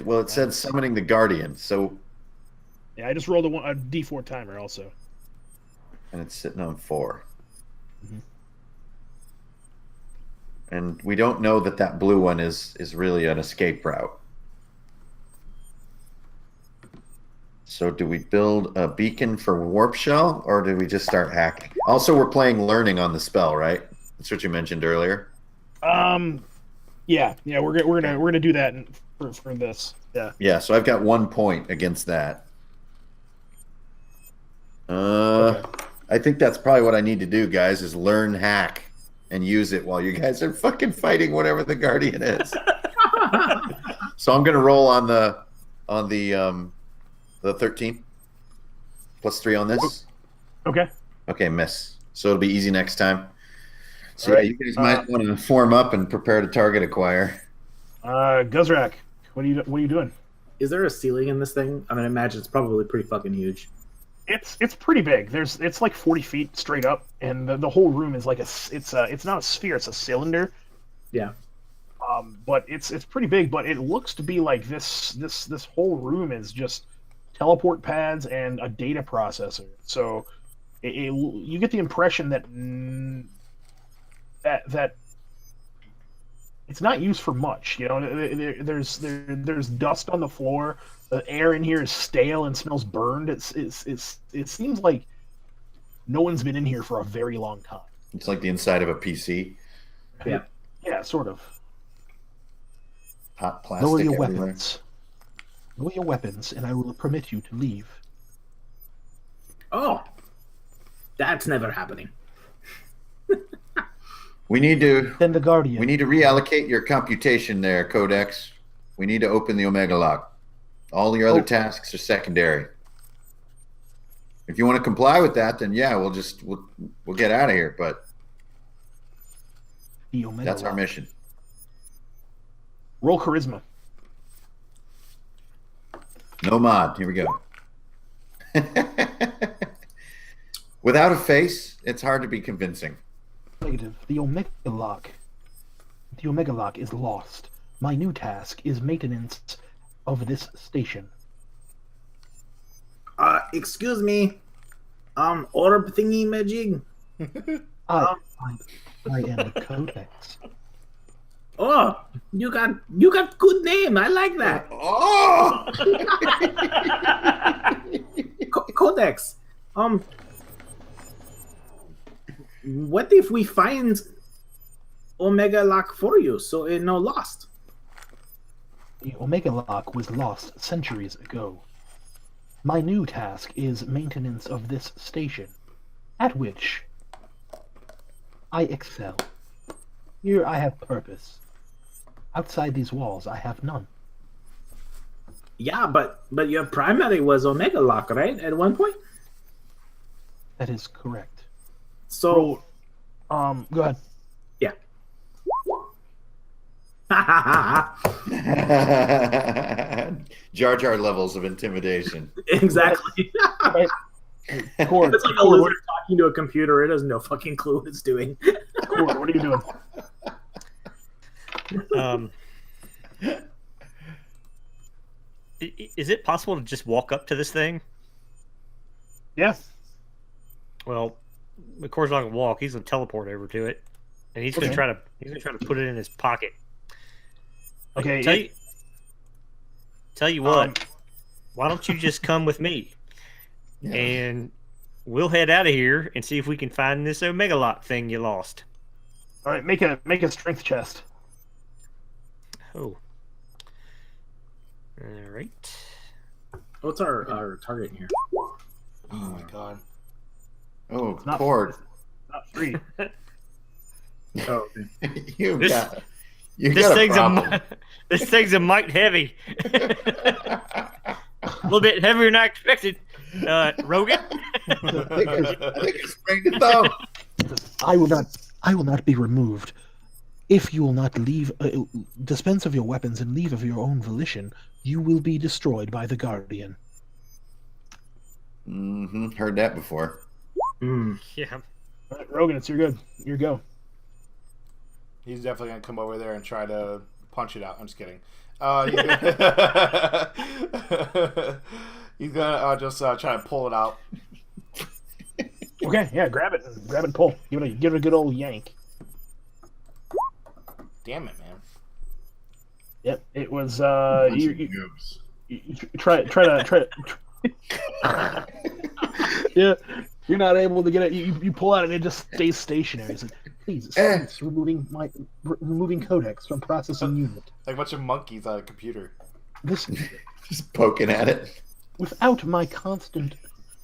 It said summoning the Guardian, so Yeah, I just rolled a D4 timer also. and it's sitting on 4. Mhm. And we don't know that blue one is really an escape route. So do we build a beacon for warp shell, or do we just start hacking? Also, we're playing learning on the spell, right? That's what you mentioned earlier. Yeah, we're gonna do that for this. Yeah. Yeah, so I've got 1 point against that. Okay. I think that's probably what I need to do, guys, is learn hack and use it while you guys are fucking fighting whatever the Guardian is. So I'm gonna roll on the 13 +3 on this. Okay. Okay, miss. So it'll be easy next time. So All yeah, right. you guys might want to form up and prepare to target acquire. Guzrak, what are you doing? Is there a ceiling in this thing? I mean, I imagine it's probably pretty fucking huge. It's pretty big. It's like 40 feet straight up, and the whole room is like it's not a sphere, it's a cylinder. Yeah. But it's pretty big. But it looks to be like this whole room is just teleport pads and a data processor. So you get the impression that it's not used for much. You know, there's dust on the floor. The air in here is stale and smells burned. It seems like no one's been in here for a very long time. It's like the inside of a PC. Yeah. Yeah, sort of. Hot plastic Lower your everywhere. weapons. Lower your weapons, and I will permit you to leave. Oh, that's never happening. We need to Then the Guardian. reallocate your computation there, Codex. We need to open the Omega lock. All your other tasks are secondary. If you want to comply with that, then yeah, we'll get out of here. But The Omega that's our lock. mission. Roll charisma. No mod. Here we go. Without a face, it's hard to be convincing. Negative. The Omega lock. The Omega lock is lost. My new task is maintenance of this station. Excuse me. Orb thingy magic. I am the Codex. Oh, you got good name. I like that. Oh! Codex. What if we find Omega lock for you so it no lost? The Omega lock was lost centuries ago. My new task is maintenance of this station, at which I excel. Here I have purpose. Outside these walls, I have none. Yeah, but your primary was Omega lock, right? At one point. That is correct. So, Go ahead. yeah. Jar Jar levels of intimidation. Exactly. Cord, It's like a lizard talking to a computer. It has no fucking clue what it's doing. Cord, what are you doing? Is it possible to just walk up to this thing? Yeah. Well, of course not gonna walk. He's gonna teleport over to it, and he's gonna try to put it in his pocket. Like, Okay. Tell you what. Why don't you just come with me, and we'll head out of here and see if we can find this Omega lock thing you lost. All right. Make a strength chest. Oh. All right. What's our target here? Oh my god. Oh, Not Cord. Not 3. Oh, You This- got This a thing's problem. this thing's a mite heavy. A little bit heavier than I expected. Rogan. I think I sprained a thumb. I will not be removed. If you will not leave, dispense of your weapons and leave of your own volition, you will be destroyed by the Guardian. Mm-hmm. Heard that before. Yeah. All right, Rogan, it's your go. He's definitely gonna come over there and try to punch it out. I'm just kidding. He's gonna, he's gonna just try to pull it out. Okay, yeah, grab it and pull. Give it a good old yank. Damn it, man. Yep, it was. Bunch of You goobs. try to. Yeah, you're not able to get it. You pull out and it just stays stationary. It's like, please, cease removing Codex from processing unit. Like a bunch of monkeys on a computer. This Just poking at it. without my constant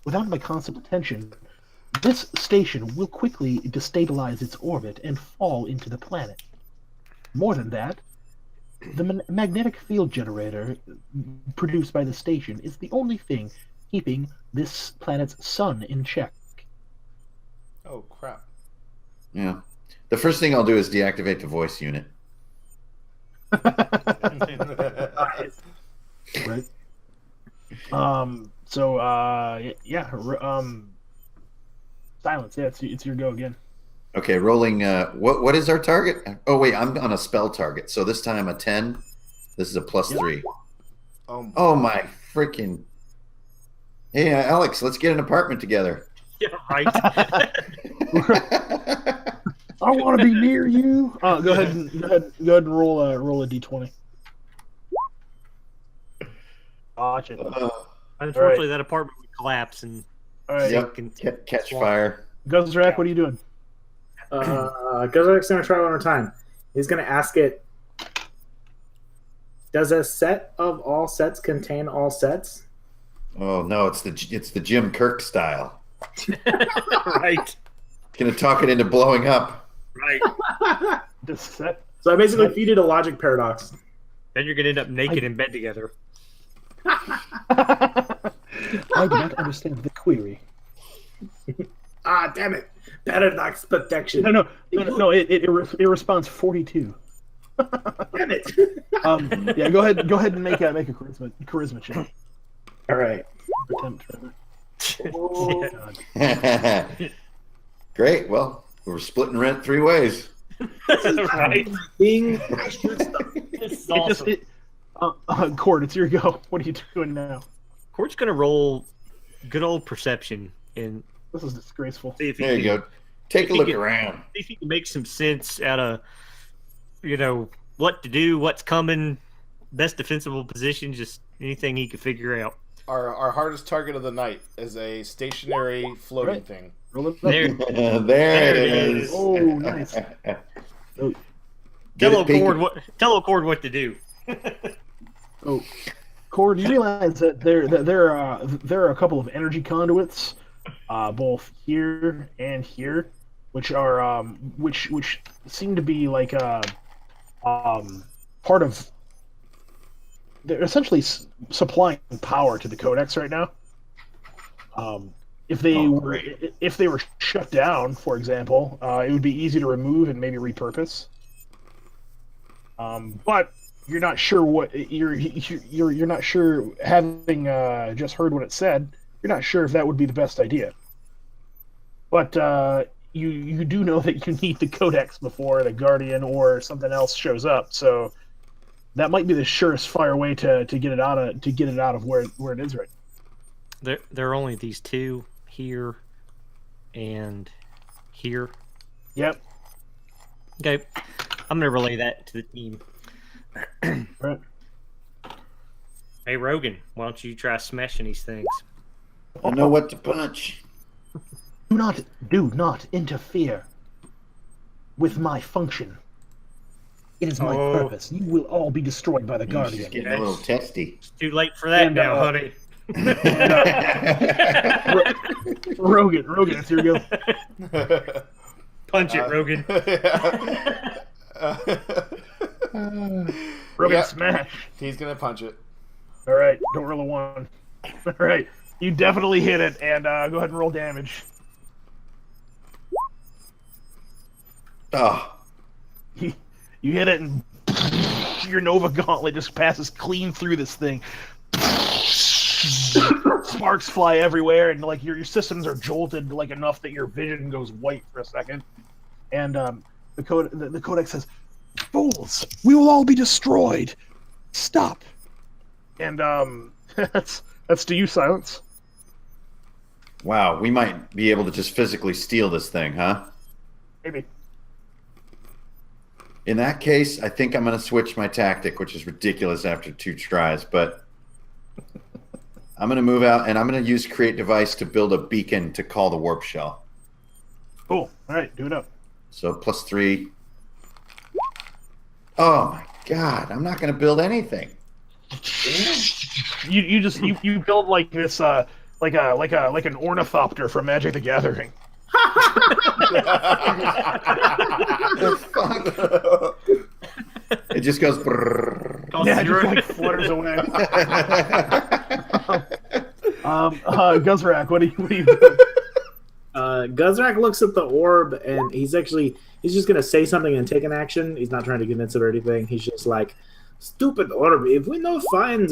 attention, this station will quickly destabilize its orbit and fall into the planet. More than that, the magnetic field generator produced by the station is the only thing keeping this planet's sun in check. Oh crap! Yeah. The first thing I'll do is deactivate the voice unit. Right. So silence. Yeah, it's your go again. Okay, rolling. What is our target? Oh wait, I'm on a spell target. So this time a 10. This is a +3. Oh my freaking! Hey, Alex, let's get an apartment together. Yeah, right. I want to be near you. Go ahead and roll a d20. Watch it. Unfortunately, that apartment would collapse and All right, Yep. Catch fire. Guzrak, what are you doing? Gozark's gonna try one more time. He's gonna ask it. Does a set of all sets contain all sets? Oh no, it's the Jim Kirk style. right, Gonna talk it into blowing up. right. This set. So I basically feed it a logic paradox. Then you're gonna end up naked in bed together. I do not understand the query. Ah, damn it! Paradox protection. No. It responds 42. Damn it! Yeah. Go ahead and make a charisma check. All right. Attempt, rather. Oh, Yeah. God. Great. Well, we're splitting rent 3 ways. right. Being This is awesome. Cord, it's your go. What are you doing now? Court's gonna roll good old perception and This is disgraceful. see if he There you can, go. Take a he look can- around. see if he can make some sense out of, what to do, what's coming, best defensible position, just anything he can figure out. Our hardest target of the night is a stationary floating Right. thing. Roll it. There, There it it is. Oh, nice. Oh, Get tell it, Pink? Cord what to do. oh, Cord, you realize that there are a couple of energy conduits, both here and here, which are which seem to be like part of. They're essentially supplying power to the Codex right now. If they were shut down, for example, it would be easy to remove and maybe repurpose. But you're not sure what you're not sure, having just heard what it said. You're not sure if that would be the best idea. But you do know that you need the Codex before the Guardian or something else shows up. So that might be the surest fire way to get it out of where it is right now. There are only these two here and here. Yep. Okay, I'm gonna relay that to the team. Right. Hey Rogan, why don't you try smashing these things? I know what to punch. Do not interfere with my function. It is my Oh. purpose. You will all be destroyed by the She's Guardian. getting a little testy. It's too late for that And, now, honey. Rogan, it's your go. Punch it, Rogan. Rogan, Yep. smash. He's gonna punch it. All right, don't roll a 1. All right, you definitely hit it, and go ahead and roll damage. Oh, You hit it, and your Nova Gauntlet just passes clean through this thing. Sparks fly everywhere, and like your systems are jolted like enough that your vision goes white for a second. And the Codex says, "Fools! We will all be destroyed. Stop. And that's to you, Silence. Wow, we might be able to just physically steal this thing, huh? Maybe. In that case, I think I'm going to switch my tactic, which is ridiculous after 2 tries, but I'm going to move out and I'm going to use Create Device to build a beacon to call the warp shell. Cool. All right, do it up. So +3. Oh my god, I'm not going to build anything. You build like this like an ornithopter from Magic the Gathering. The fuck? It just goes. Brrr. Yeah, it just like flutters away. Guzrak, what do you do? Guzrak looks at the orb and he's just gonna say something and take an action. He's not trying to convince it or anything. He's just like, stupid orb, if we no find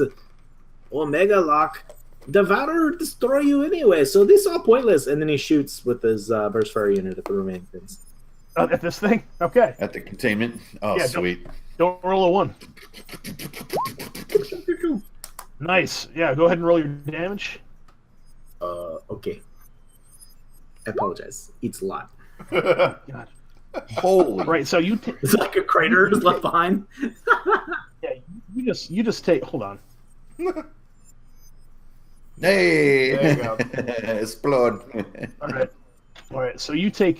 Omega Lock, Devourer destroy you anyway, so this all pointless. And then he shoots with his burst fire unit at the remaining things. At this thing? Okay. At the containment? Oh, Yeah, sweet. Don't roll a 1. Nice. Yeah, go ahead and roll your damage. Okay. I apologize. It's a lot. God. Holy. Right, so you It's like a crater is left behind. yeah, you just take. Hold on. Hey! There you go. Explode. All right. So you take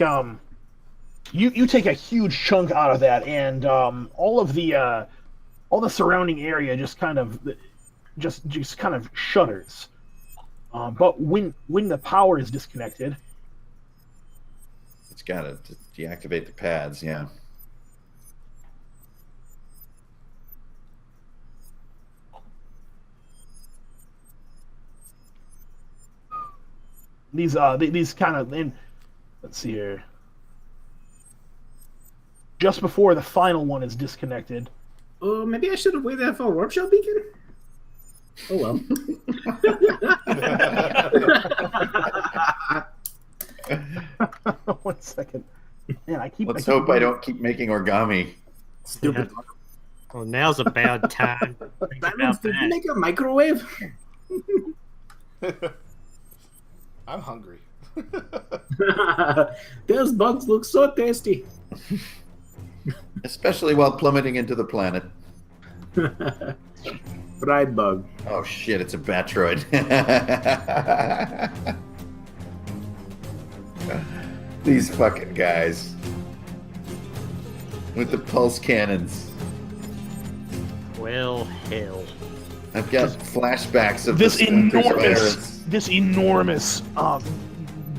you take a huge chunk out of that, and all the surrounding area just kind of shudders. But when the power is disconnected, It's got to deactivate the pads, yeah. these kind of let's see here. Just before the final one is disconnected. Oh, maybe I should have waited for a warp shell beacon. Oh well. One second. Man, Let's hope I don't keep making origami. Stupid. Well, now's a bad time. Think That means about did you that. make a microwave? I'm hungry. Those bugs look so tasty. Especially while plummeting into the planet. Fried bug. Oh shit, it's a Batroid. These fucking guys. With the pulse cannons. Well, hell. I've got flashbacks of this the Splinters of enormous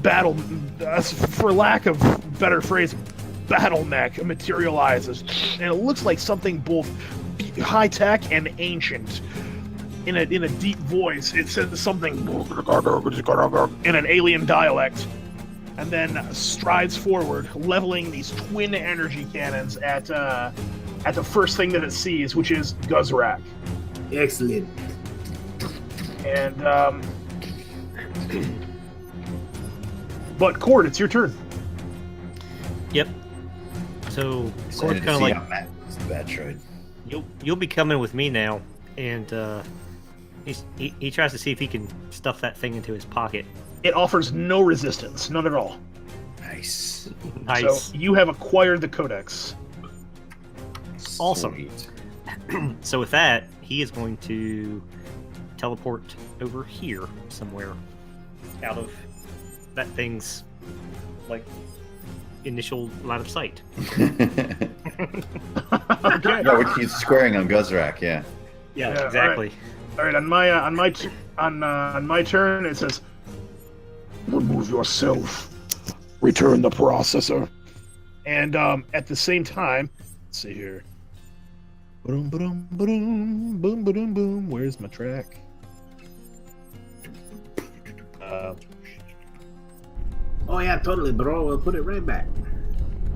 battle, for lack of better phrase, battle mech materializes, and it looks like something both high tech and ancient. In a deep voice, it says something in an alien dialect, and then strides forward, leveling these twin energy cannons at the first thing that it sees, which is Guzrak. Excellent. And but Cord, it's your turn. Yep. So Cord's Excited to kind of see like, how Matt is the Batroid. you'll be coming with me now, and he tries to see if he can stuff that thing into his pocket. It offers no resistance, none at all. Nice. Nice. So you have acquired the Codex. Awesome. Sweet. So with that, he is going to teleport over here somewhere, out of that thing's like initial line of sight. Okay. No, he's squaring on Guzrak, yeah. Yeah, Exactly. All right. On my turn, it says, "Remove yourself. Return the processor." And at the same time, let's see here. Boom, boom, boom, boom, boom, boom. Where's my track? Oh yeah, totally, bro. We'll put it right back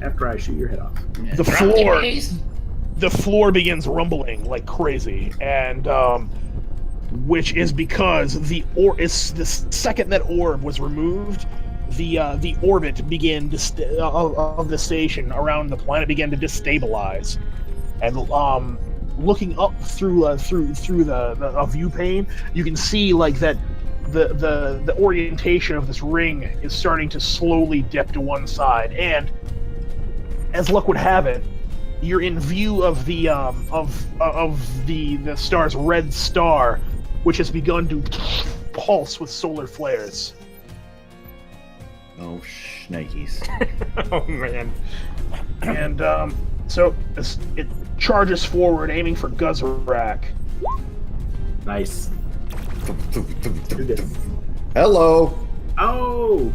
after I shoot your head off. The floor begins rumbling like crazy, and which is because the second that orb was removed, the orbit began of the station around the planet began to destabilize, and looking up through the view pane, you can see like that the orientation of this ring is starting to slowly dip to one side, and as luck would have it, you're in view of the the star's red star, which has begun to pulse with solar flares. Oh, shnikes. Oh man. And so it charges forward, aiming for Guzrak. Nice. Do this. Hello. Oh!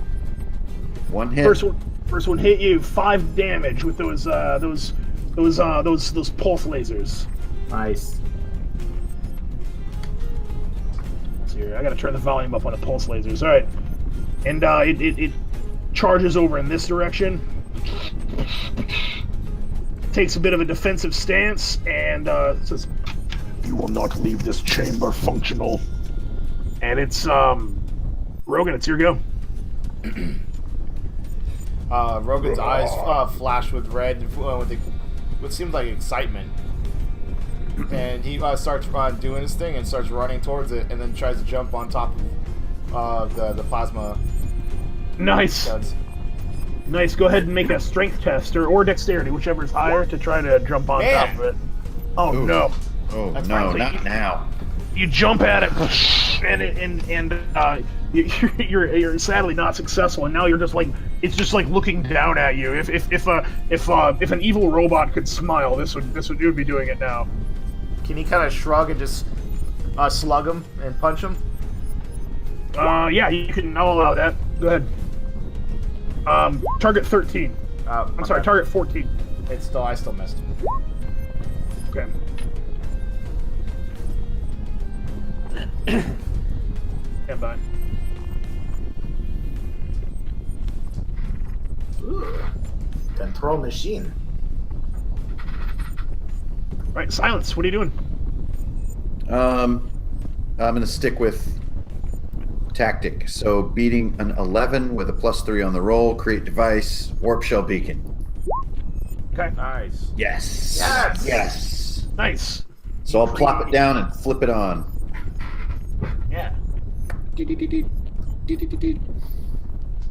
One hit. First one hit you 5 damage with those pulse lasers. Nice. So here, I gotta turn the volume up on the pulse lasers. All right, and it charges over in this direction. Takes a bit of a defensive stance and says, "You will not leave this chamber functional." And it's Rogan. It's your go. Rogan's eyes flash with red, with what seems like excitement, and he starts doing his thing and starts running towards it, and then tries to jump on top of the plasma. Nice. Studs. Nice. Go ahead and make a strength test or dexterity, whichever is higher, to try to jump on top of it. Oh Ooh. no! Oh, That's no, fine. not now. You jump at it, and you're sadly not successful. And now you're just like it's just like looking down at you. If an evil robot could smile, this would be doing it now. Can he kind of shrug and just slug him and punch him? Yeah, you can. I'll allow that. Go ahead. Target 13. I'm sorry, target 14. I still missed. Okay. Stand by. Ooh. Control machine. All right, silence. What are you doing? I'm going to stick with tactic. So beating an 11 with a +3 on the roll, create device, warp shell beacon. Okay. Nice. Yes. Yes! Yes. Nice. So I'll plop it down and flip it on. Yeah.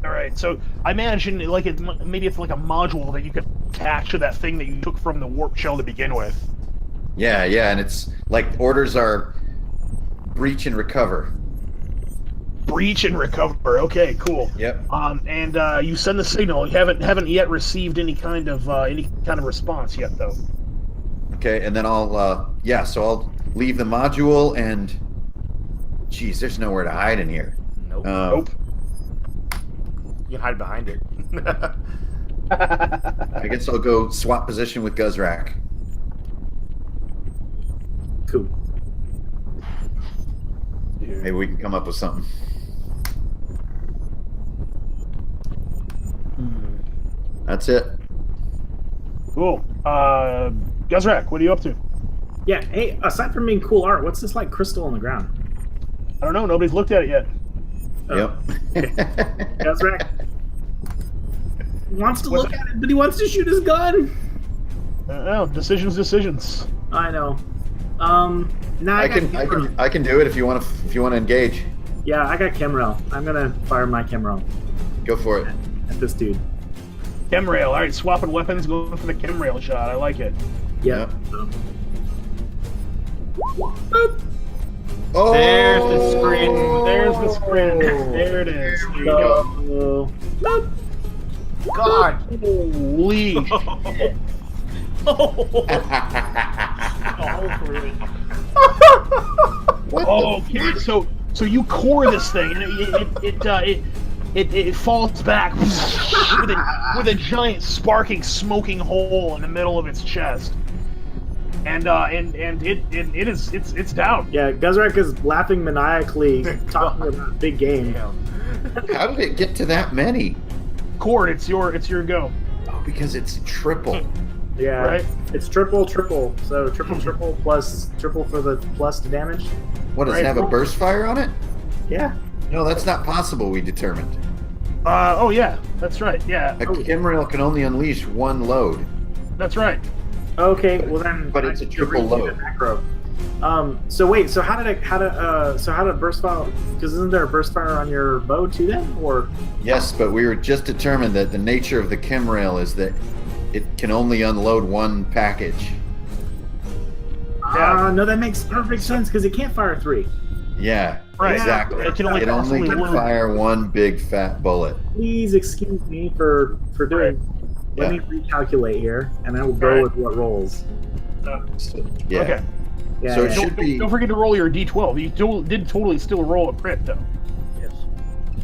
All right. So I imagine maybe it's like a module that you could attach to that thing that you took from the warp shell to begin with. Yeah, and it's like orders are breach and recover. Breach and recover. Okay, cool. Yep. And you send the signal. You haven't yet received any kind of response yet, though. Okay, and then I'll so I'll leave the module and geez, there's nowhere to hide in here. Nope. Nope. You can hide behind it. I guess I'll go swap position with Guzrak. Cool. Maybe we can come up with something. That's it. Cool. Guzrak, what are you up to? Yeah, hey, aside from being cool art, what's this like crystal on the ground? I don't know. Nobody's looked at it yet. Yep. Guzrak wants to look at it, but he wants to shoot his gun. No, decisions. I know. Now I can do it if you want to engage. Yeah, I got Chemrail. I'm gonna fire my Chemrail Go for it. at this dude. Chemrail. All right, swapping weapons, going for the chemrail shot. I like it. Yep. Boop. Oh, There's the screen. There's the screen. There it is. There you go. Boop. God. Holy shit. Okay, so you core this thing, and it falls back with a giant sparking, smoking hole in the middle of its chest, and it's down. Yeah, Guzrak is laughing maniacally, talking about big game. how did it get to that many? Cord, it's your go. Oh, because it's triple. Yeah, Right. It's triple. So triple plus triple for the plus to damage. What, does Right. it have a burst fire on it? Yeah. No, that's not possible, we determined. Oh yeah, that's right. Yeah, A Chemrail can only unleash one load. that's right. Okay, well then. But it's a I triple read the load. macro. So wait, so how did burst fire? Because isn't there a burst fire on your bow too then, or? Yes, but we were just determined that the nature of the chem rail is that it can only unload one package. No, that makes perfect sense because it can't fire 3. Yeah, Right. exactly. It can only It only possibly can load- fire one big fat bullet. Please excuse me for doing. Let me recalculate here, and I will go Right. with what rolls. So, yeah. Okay. Yeah, So yeah. it should be. Don't forget to roll your d12. You did totally still roll a crit though. Yes.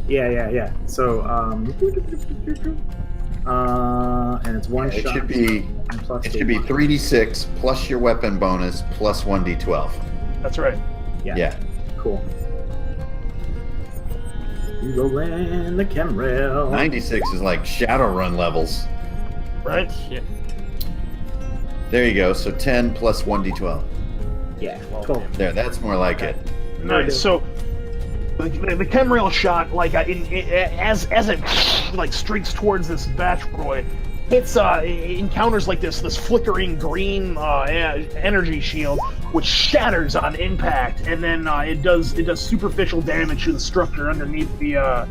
Yeah. So, and it's one It shot. should be. and plus It the should be one. 3d6 plus your weapon bonus plus 1d12. That's right. Yeah. Cool. You roll in the chem rail. 96 is like Shadowrun levels. Right. Shit. There you go. So 10 plus 1d12. Yeah, 12 12. damage. There, that's more like it. Nice. So the chem rail shot, like as it like streaks towards this Batchroid, hits encounters like this flickering green energy shield, which shatters on impact, and then it does superficial damage to the structure underneath the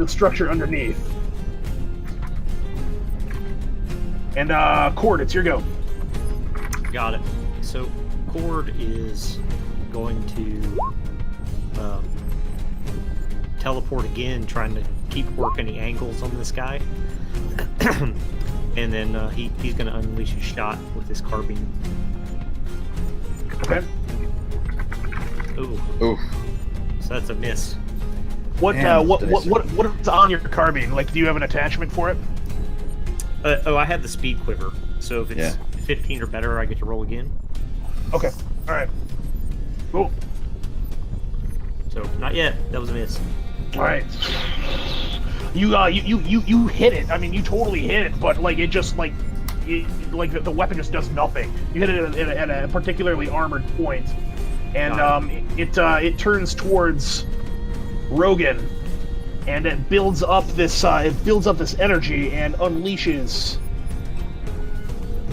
structure underneath. And Cord, it's your go. Got it. So Cord is going to teleport again, trying to keep working the angles on this guy. And then he's going to unleash a shot with his carbine. Okay. Ooh, Oof. so that's a miss. What Man, what this is on your carbine? Like, do you have an attachment for it? I have the speed quiver, so if it's Yeah. 15 or better, I get to roll again. Okay. All right. Cool. So not yet. That was a miss. All right. You hit it. I mean, you totally hit it, but like it just like the weapon just does nothing. You hit it at a particularly armored point, and it turns towards Rogan, and it builds up this energy and unleashes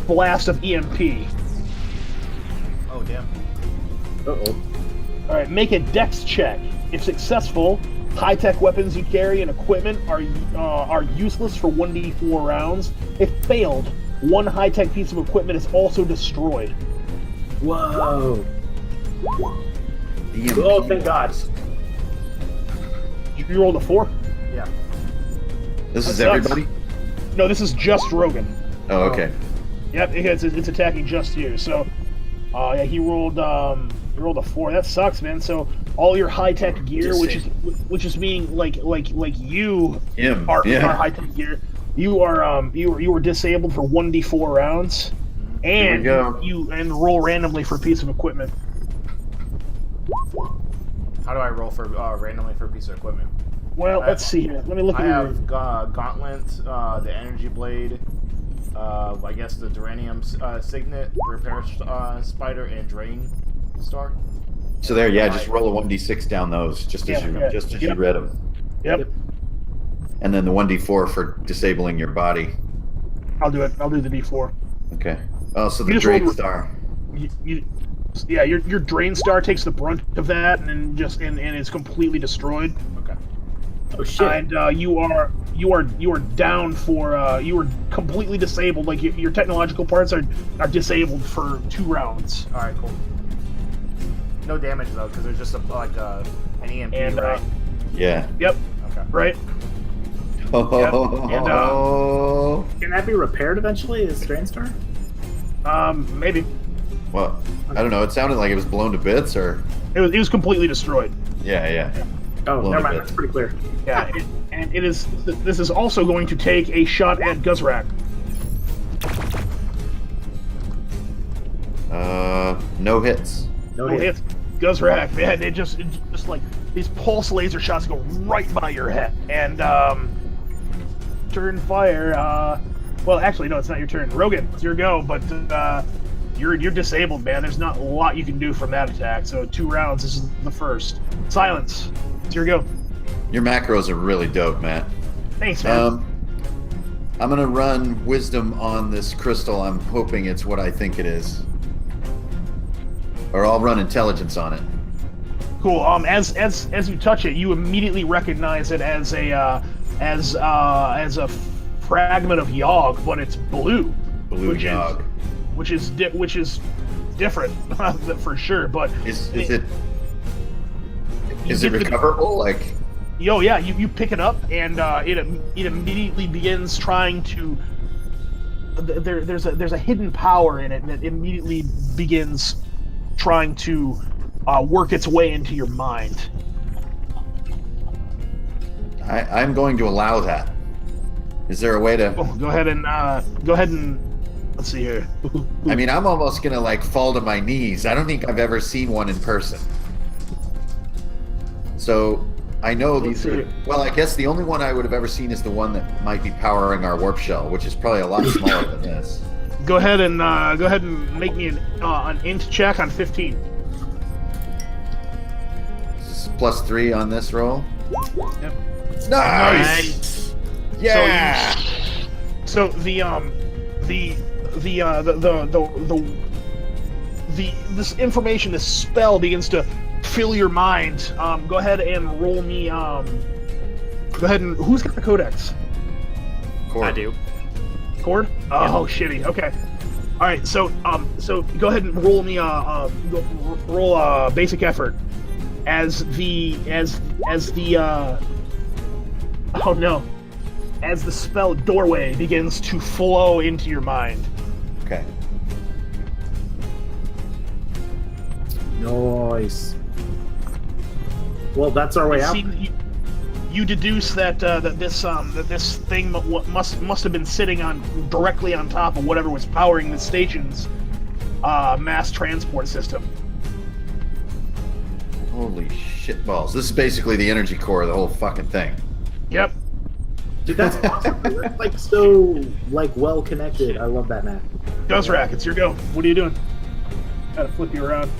blast of EMP. Oh damn. Uh-oh. All right, make a dex check. If successful, high-tech weapons you carry and equipment are useless for 1d4 rounds. If failed, one high-tech piece of equipment is also destroyed. Whoa. EMP. Oh, thank God. You rolled a 4? Yeah. This is That sucks. everybody? No, this is just Rogan. Oh, okay. Yep, it's attacking just you. So, yeah, he rolled a 4. That sucks, man. So all your high-tech gear, which is meaning like you Him. are Yeah. high-tech gear. You were disabled for 1d4 rounds, Here we and go. you roll randomly for a piece of equipment. How do I roll for randomly for a piece of equipment? Well, let's see here. Let me look I at your. have Gauntlet, the Energy Blade, I guess the Duranium Signet, Repair Spider, and Drain Star. So there, yeah, just roll a 1d6 down those, just as Yeah, you yep. read them. Yep, And then the 1d4 for disabling your body. I'll do it. I'll do the d4. Okay. Oh, so You the just Drake rolled- Star. Yeah, your drain star takes the brunt of that, and is completely destroyed. Okay. Oh shit. And you are down for you are completely disabled. Like your technological parts are disabled for 2 rounds. All right, cool. No damage though, because there's just an EMP, And right? Yeah. yep, Okay. right. Oh. Can that be repaired eventually? Is Drain Star? Maybe Well, I don't know. It sounded like it was blown to bits, or it was completely destroyed. yeah. Oh, Blown never a mind. bit. That's pretty clear. Yeah, and it is. This is also going to take a shot at Guzrak. No hits. No Oh, hit. hit Guzrak, man. It just like these pulse laser shots go right by your head, and turn fire. Well, actually, no, it's not your turn. Rogan, it's your go, but you're disabled, man. There's not a lot you can do from that attack. So 2 rounds. This is the first. Silence. It's your go. Your macros are really dope, Matt. Thanks, man. I'm gonna run wisdom on this crystal. I'm hoping it's what I think it is, or I'll run intelligence on it. Cool. As you touch it, you immediately recognize it as a fragment of Yogg, but it's blue. Blue Yogg. Which is different for sure. But Is it recoverable? Like, yeah, you pick it up and it immediately begins trying to. There's a hidden power in it that immediately begins trying to work its way into your mind. I'm going to allow that. Is there a way to? Oh, go ahead and let's see here. I mean, I'm almost gonna like fall to my knees. I don't think I've ever seen one in person. So I know these are. Well, I guess the only one I would have ever seen is the one that might be powering our warp shell, which is probably a lot smaller than this. Go ahead and make me an int check on 15. This is +3 on this roll. Yep. Nice. Yeah. So this information, this spell begins to fill your mind. Go ahead and roll me. Go ahead and who's got the Codex? Cord. I do. Cord? Oh, shitty. Okay. All right. So go ahead and roll me. Roll basic effort as the oh no, as the spell doorway begins to flow into your mind. Okay. Nice. Well, that's our way out. You deduce that this thing must have been sitting directly on top of whatever was powering the station's mass transport system. Holy shit balls! This is basically the energy core of the whole fucking thing. Yep. Dude, that's awesome. We're like so well connected. I love that map. Guzrak, it's your go. What are you doing? Gotta flip you around.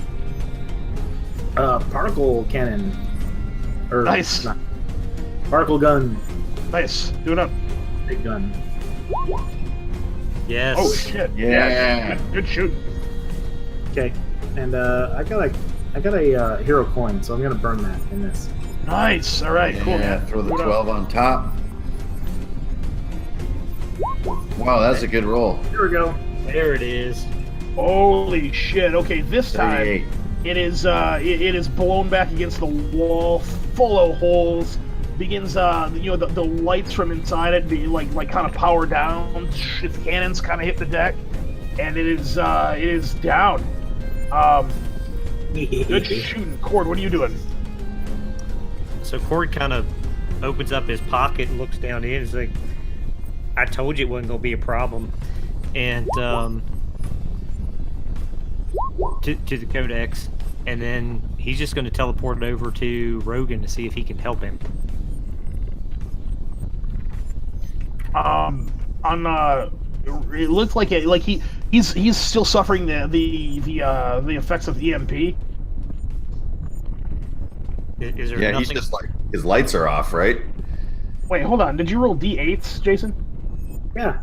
Particle cannon. Or, Nice. not- particle gun. Nice. Do it up. Big gun. Yes. Oh shit. Yeah. Good shoot. Okay. And I got a hero coin, so I'm gonna burn that in this. Nice. All right. Cool. Yeah. Man. Throw the Do it up. 12 on top. Wow, that's a good roll. Here we go. There it is. Holy shit. Okay, this time 38. it is blown back against the wall, full of holes. Begins the lights from inside it be like kind of power down. Its cannons kind of hit the deck, and it is down. Good shooting, Cord. What are you doing? So Cord kind of opens up his pocket and looks down in. He's like, I told you it wasn't going to be a problem. And to the Codex. And then he's just going to teleport it over to Rogan to see if he can help him. It looks like he's still suffering the effects of EMP. Is there Yeah, nothing? he's just like his lights are off, right? Wait, hold on. Did you roll D8s, Jason? Yeah.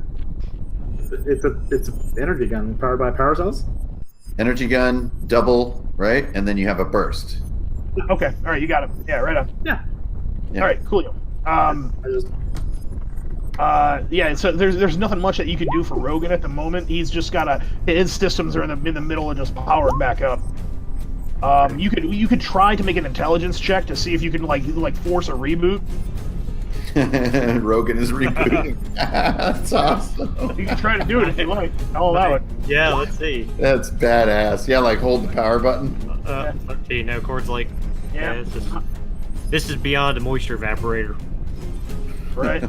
It's an energy gun powered by power cells. Energy gun, double, right? And then you have a burst. Okay. All right, you got it. Yeah, right on. Yeah. Yeah. All right, cool. I just Yeah. So there's nothing much that you can do for Rogan at the moment. He's just got his systems are in the middle of just powering back up. You could try to make an intelligence check to see if you can like force a reboot. Rogan is rebooting. That's awesome. You can try to do it if you like. I'll allow it. Yeah, let's see. That's badass. Yeah, like hold the power button. Let's see. No, Cord's like, Yeah. this is beyond a moisture evaporator. Right.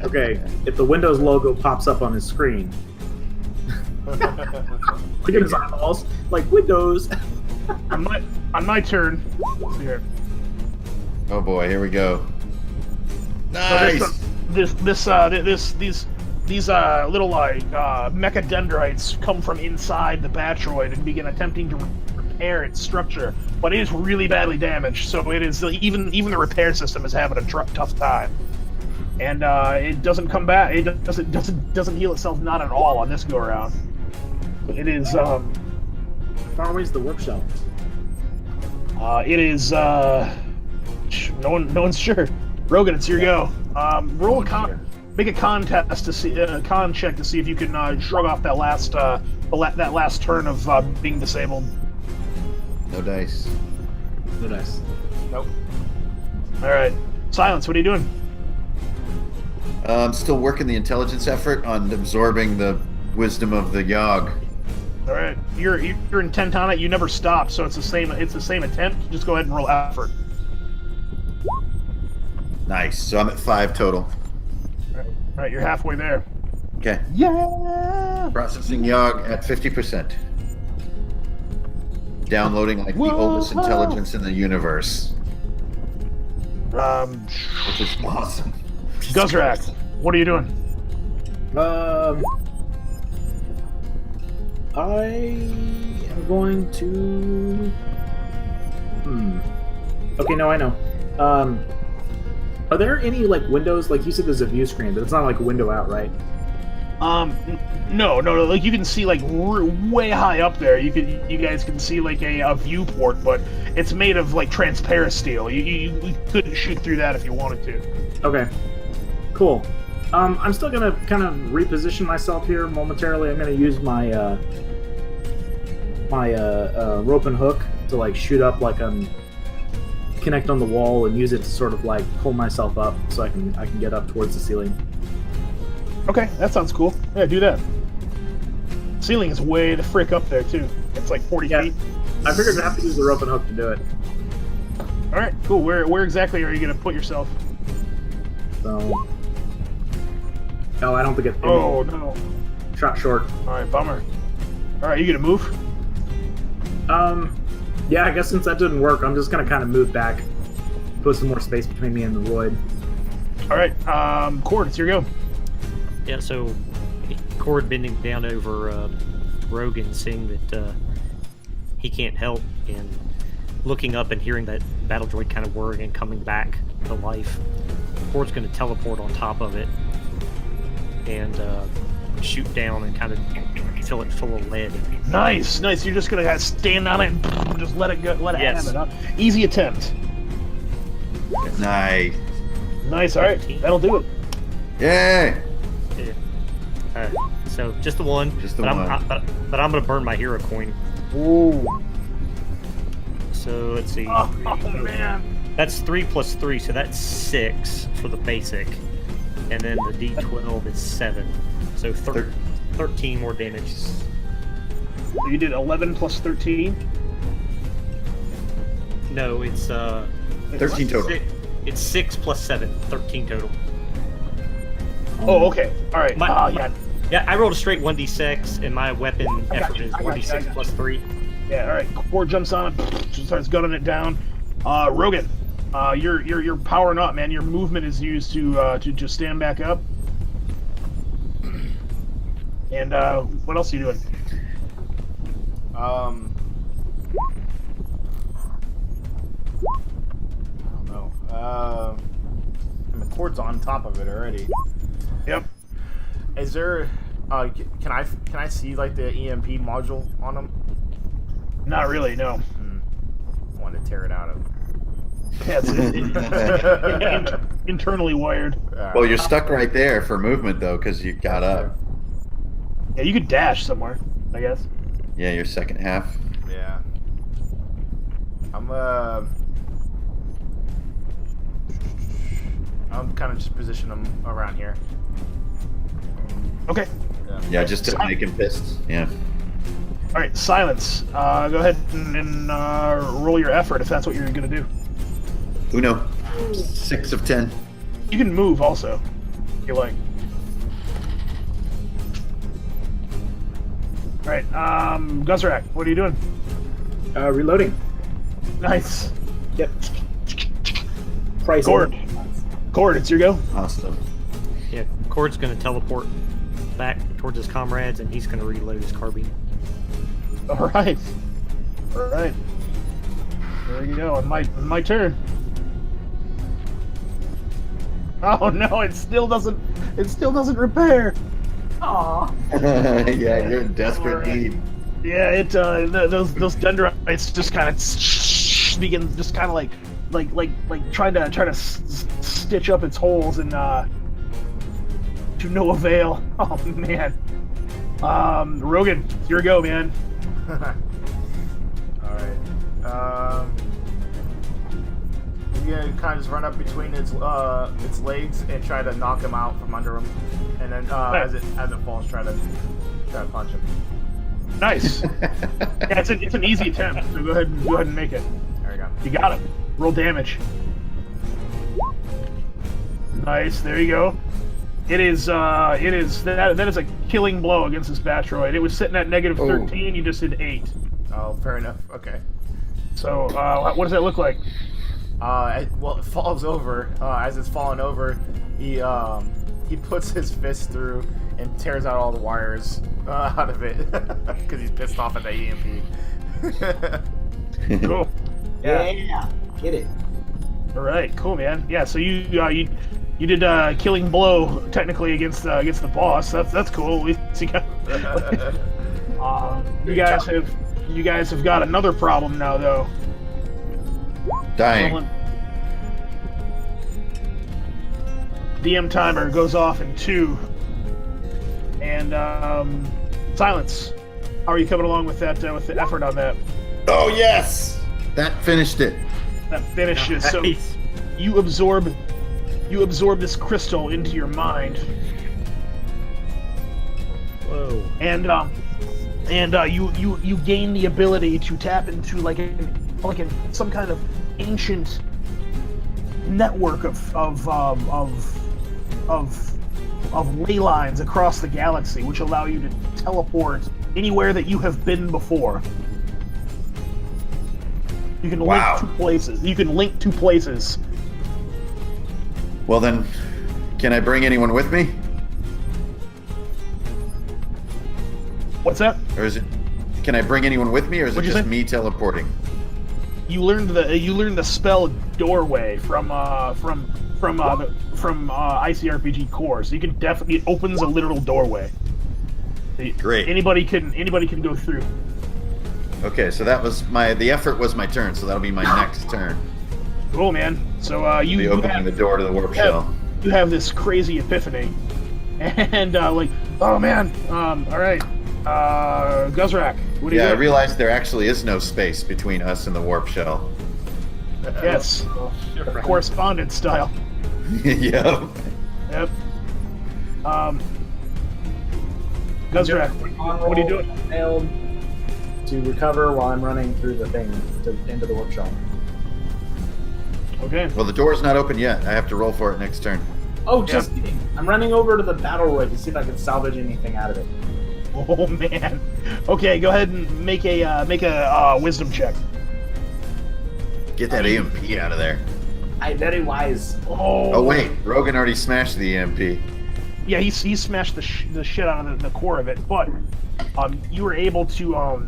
okay. If the Windows logo pops up on his screen, look at his eyeballs, like Windows. On my turn. Let's see here. Oh boy, here we go. So Nice. these little mecha dendrites come from inside the Batroid and begin attempting to repair its structure, but it is really badly damaged. So it is even the repair system is having a tough time. and it doesn't come back. It doesn't heal itself, not at all on this go around. It is How far away is the warp shell? it is no one's sure. Rogan, it's your go. Roll a make a contest to see con check to see if you can shrug off that last that last turn of being disabled. No dice. No dice. Nope. All right, Silence. What are you doing? I'm still working the intelligence effort on absorbing the wisdom of the Yogg. All right, you're intent on it. You never stop, so it's the same attempt. Just go ahead and roll effort. Nice. So I'm at 5 total. All right, you're halfway there. Okay. Yeah. Processing Yogg at 50%. Downloading like the oldest intelligence in the universe, which is awesome. Guzrak, what are you doing? I am going to. Okay, no, I know. Are there any like windows? Like you said, there's a view screen, but it's not like a window out, right? No. Like you can see like way high up there. You guys can see like a viewport, but it's made of like transparent steel. You couldn't shoot through that if you wanted to. Okay, cool. I'm still gonna kind of reposition myself here momentarily. I'm gonna use my rope and hook to like shoot up, like connect on the wall and use it to sort of like pull myself up so I can get up towards the ceiling. Okay, that sounds cool. Yeah, do that. Ceiling is way the frick up there too. It's like 40 feet. I figured I'd have to use the rope and hook to do it. All right, cool. Where exactly are you gonna put yourself? So. No, I don't think it. Oh no! Shot short. All right, bummer. All right, you gonna move? Yeah, I guess since that didn't work, I'm just gonna kind of move back, put some more space between me and the void. All right, Cord, it's your go. Yeah, so Cord bending down over Rogan, seeing that he can't help, and looking up and hearing that battle droid kind of whirring and coming back to life. Cord's going to teleport on top of it and shoot down and kind of fill it full of lead. Nice. You're just gonna stand on it and just let it go. Let it Yes. have it. Huh? Easy attempt. Nice. Nice. All right, that'll do it. Yay! So just the one. Just the but one. But I'm going to burn my hero coin. Ooh. So let's see. Oh man. That's 3 plus 3, so that's 6 for the basic. And then the D12 is 7. So 13 more damage. So you did 11 plus 13. No, it's 13 total. It's 6 plus 7, 13 total. Oh, okay. All right. Yeah. Yeah, I rolled a straight 1d6, and my weapon effort is 1d6 plus 3. Yeah. All right. Cord jumps on it, just starts gunning it down. Rogan, you're powering up, man. Your movement is used to just stand back up. And what else are you doing? I don't know. The cord's on top of it already. Yep. Is there? Can I see like the EMP module on them? Not really. No. I want to tear it out of. Yeah, it's internally wired. Well, you're stuck right there for movement though, because you got up. Yeah, you could dash somewhere, I guess. Yeah, your second half. Yeah. I'm kind of just position them around here. Okay. Yeah, just to make him pissed. Yeah. All right, Silence. Go ahead and roll your effort if that's what you're gonna do. Uno. 6 of 10. You can move also, if you like. All right, Guzrak, what are you doing? Reloading. Nice. Yep. Price. Cord, it's your go. Awesome. Yeah, Cord's going to teleport back towards his comrades, and he's going to reload his carbine. All right. There you go. On my turn. Oh no, it still doesn't repair. Aw. Yeah, you're in desperate need. Yeah, those dendrites just kind of begin just kind of like trying to stitch up its holes and to no avail. Oh man. Rogan, it's your go, man. All right. You kind of just run up between its legs and try to knock him out from under him, and then as it falls, try to punch him. Nice. Yeah, it's an easy attempt. So go ahead and make it. There we go. You got him. Roll damage. Nice. There you go. That is a killing blow against this Batroid. It was sitting at negative 13. You just did 8. Oh, fair enough. Okay. So what does that look like? Well, it falls over. As it's falling over, he puts his fist through and tears out all the wires out of it because he's pissed off at the EMP. Cool. Yeah, get it. All right, cool, man. Yeah, so you did killing blow technically against the boss. That's cool. At least you got. You guys have got another problem now, though. Dying. DM timer goes off in 2. And silence. How are you coming along with that? With the effort on that? Oh yes, that finished it. That finishes. So Nice. you absorb this crystal into your mind, Whoa. and you gain the ability to tap into like some kind of ancient network of ley lines across the galaxy, which allow you to teleport anywhere that you have been before. You can link Wow. 2 places. You can link 2 places. Well then, can I bring anyone with me, What's that? or is it? Can I bring anyone with me, or is it What'd you just say? me teleporting? You learned the spell doorway from ICRPG core, so you can definitely, it opens a literal doorway. Great. Anybody can go through. Okay, so that was the effort was my turn, so that'll be my next turn. Cool, man. So Be you opening the door to the warp shell. have this crazy epiphany, and oh man, all right, Guzrak, what do you Yeah, I doing? realized there actually is no space between us and the warp shell. Yes, correspondence style. Yep. Yep. Guzrak, what are you doing? Failed to recover while I'm running through the thing into the workshop. Okay. Well, the door's not open yet. I have to roll for it next turn. Oh, just kidding. I'm running over to the battle roid to see if I can salvage anything out of it. Oh man. Okay, go ahead and make a wisdom check. Get that EMP out of there. I'm very wise. Oh wait, Rogan already smashed the EMP. Yeah, he smashed the shit out of the core of it, but you were able to out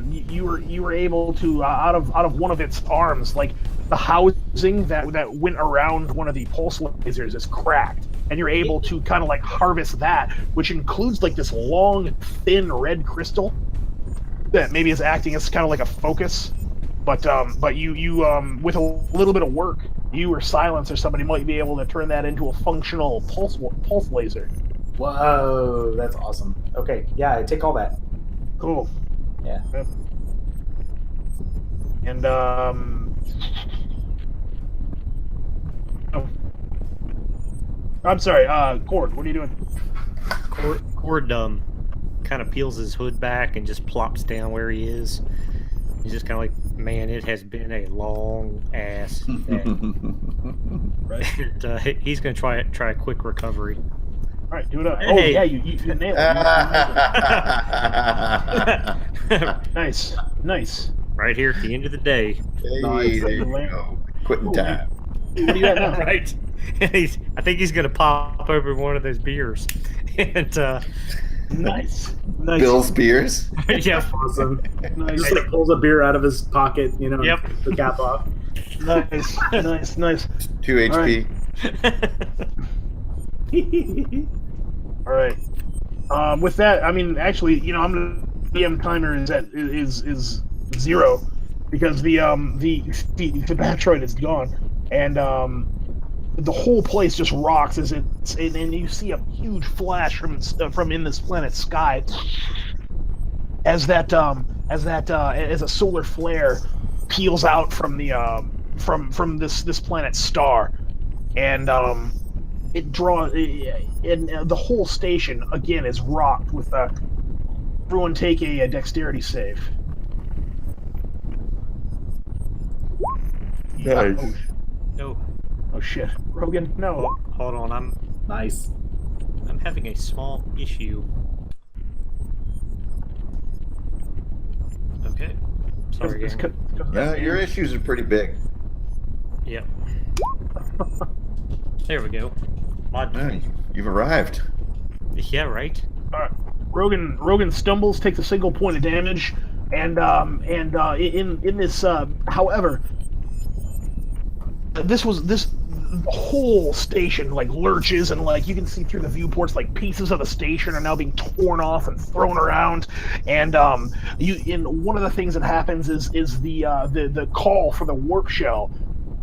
of one of its arms, like the housing that went around one of the pulse lasers is cracked, and you're able to kind of like harvest that, which includes like this long, thin red crystal that maybe is acting as kind of like a focus. But you with a little bit of work, you or Silence or somebody might be able to turn that into a functional pulse laser. Whoa, that's awesome. Okay, yeah, I take all that. Cool. Yeah. Yep. And I'm sorry, Cord, what are you doing? Cord kind of peels his hood back and just plops down where he is. He's just kind of like, man, it has been a long ass day. Right. And, he's going to try a quick recovery. All right, do it up. Hey. Oh yeah, you nailed it. Nice. Right here at the end of the day. Hey, there you go. Quitting time. What are you at now? Right. I think he's going to pop over one of those beers. And, Nice. Bill's beers. yeah. Awesome. Nice. Just like pulls a beer out of his pocket, you know, Yep. and the cap off. Nice. 2 HP. All right. With that, I mean, actually, I'm gonna DM timer is 0 because the Batroid is gone, and the whole place just rocks as and you see a huge flash from in this planet's sky as as a solar flare peels out from the from this planet's star, and it draws, and the whole station again is rocked with everyone take a dexterity save. Nice. No, Oh shit, Rogan, no. hold on. Nice. I'm having a small issue. Okay. Sorry, It's gang. Yeah, your issues are pretty big. Yep. There we go. Yeah, you've arrived. Yeah, right. Rogan stumbles, takes a single point of damage, and in this, however, this whole station like lurches, and like you can see through the viewports, like pieces of the station are now being torn off and thrown around, and one of the things that happens is the call for the warp shell